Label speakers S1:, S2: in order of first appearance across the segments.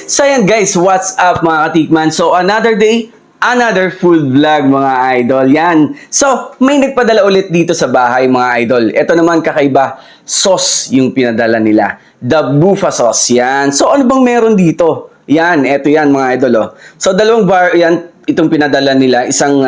S1: So ayan guys, what's up mga katikman? So another day, another food vlog mga idol. Yan. So may nagpadala ulit dito sa bahay mga idol. Ito naman kakaiba, sauce yung pinadala nila. The Bufa sauce. Yan. So ano bang meron dito? Yan, eto yan mga idol. Oh. So dalawang variant itong pinadala nila. Isang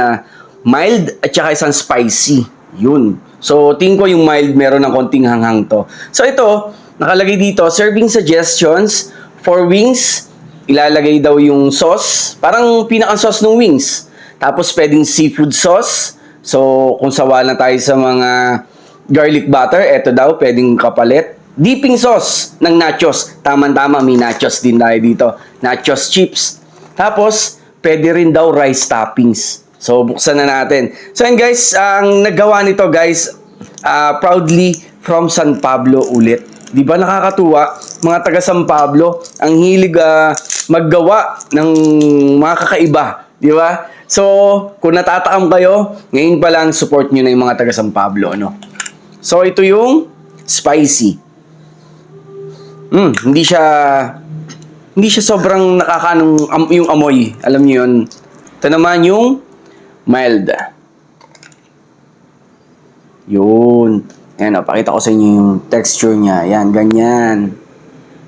S1: mild at saka isang spicy. Yun. So tingin ko yung mild meron ng konting hanghang to. So ito, nakalagay dito, serving suggestions for wings. Ilalagay daw yung sauce, parang pinaka-sauce ng wings. Tapos pwedeng seafood sauce. So kung sawa na tayo sa mga garlic butter, eto daw pwedeng kapalit. Dipping sauce ng nachos. Tama-tama, may nachos din tayo dito. Nachos chips. Tapos pwede rin daw rice toppings. So buksan na natin. So and guys, ang naggawa nito guys, proudly from San Pablo ulit. Di ba nakakatuwa? Mga taga San Pablo, ang hilig maggawa ng mga kakaiba. Di ba? So, kung natatakam kayo, ngayon pa lang support nyo na yung mga taga San Pablo. No? So, ito yung spicy. Hindi siya sobrang nakakanong yung amoy. Alam niyo yun. Ito naman yung mild. Yun. Ayan, pakita ko sa inyo yung texture niya. Ayan, ganyan.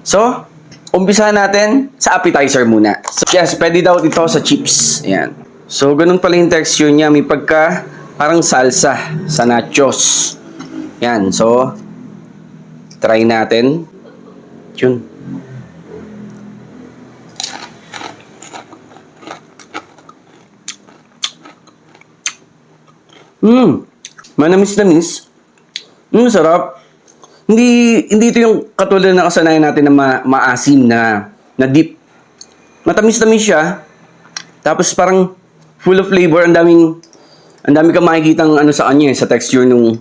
S1: So, umpisahan natin sa appetizer muna. So, yes, pwede daw ito sa chips. Ayan. So, ganun pala yung texture niya. May pagka parang salsa sa nachos. Ayan, so, try natin. Yun. Manamis-namis. Sarap. Hindi ito yung katulad na kasanayan natin na maasim na dip. Matamis-tamis siya. Tapos parang full of flavor. Ang dami kang makikitang ano sa kanya, sa texture nung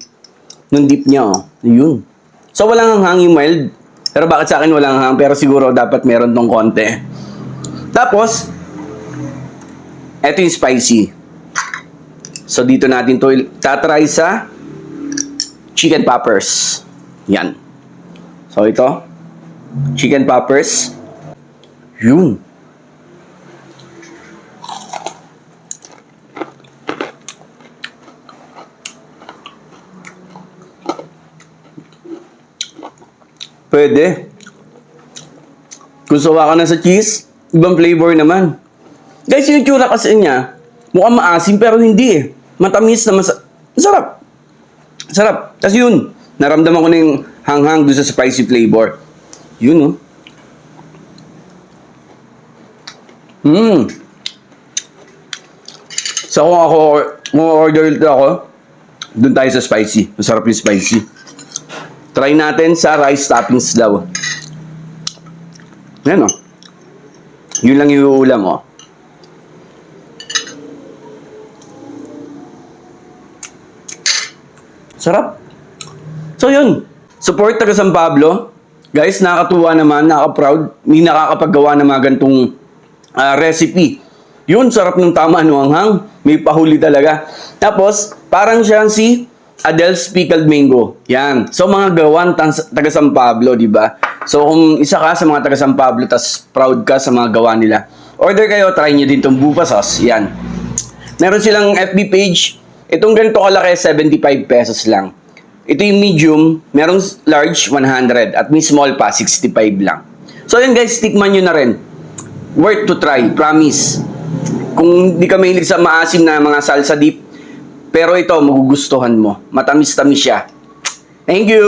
S1: dip niya. Oh. Yun. So walang hanghang yung mild. Pero bakit sa akin walang hanghang? Pero siguro dapat meron tong konti. Tapos, eto yung spicy. So dito natin to tatry sa chicken poppers. Yan. So ito, chicken poppers. Yun. Pwede. Kung sawa ka na sa cheese, ibang flavor naman. Guys, yung tsura kasi niya, mukhang maasim pero hindi eh. Matamis na masarap. Sarap. Tapos yun, naramdaman ko na yung hanghang doon sa spicy flavor. Yun, oh. So kung order ulit ako, doon tayo sa spicy. Masarap yung spicy. Try natin sa rice toppings daw. Yan, oh. Yun lang yung ulam, oh. Sarap. So yun, support taga San Pablo. Guys, nakakatuwa naman, nakaka-proud. May nakakapaggawa ng mga gantong recipe. Yun, sarap ng tama, no, hanghang. May pahuli talaga. Tapos, parang siyang si Adel's Pickled Mango. Yan. So, mga gawan taga San Pablo, di ba? So, kung isa ka sa mga taga San Pablo, tas proud ka sa mga gawa nila, order kayo, try nyo din itong Bufa sauce. Yan. Meron silang FB page. Itong ganito kalaki, 75 pesos lang. Ito yung medium, merong large, 100. At may small pa, 65 lang. So yun guys, tikman nyo na rin. Worth to try, promise. Kung di ka mahilig sa maasim na mga salsa dip, pero ito, magugustuhan mo. Matamis-tamis siya. Thank you!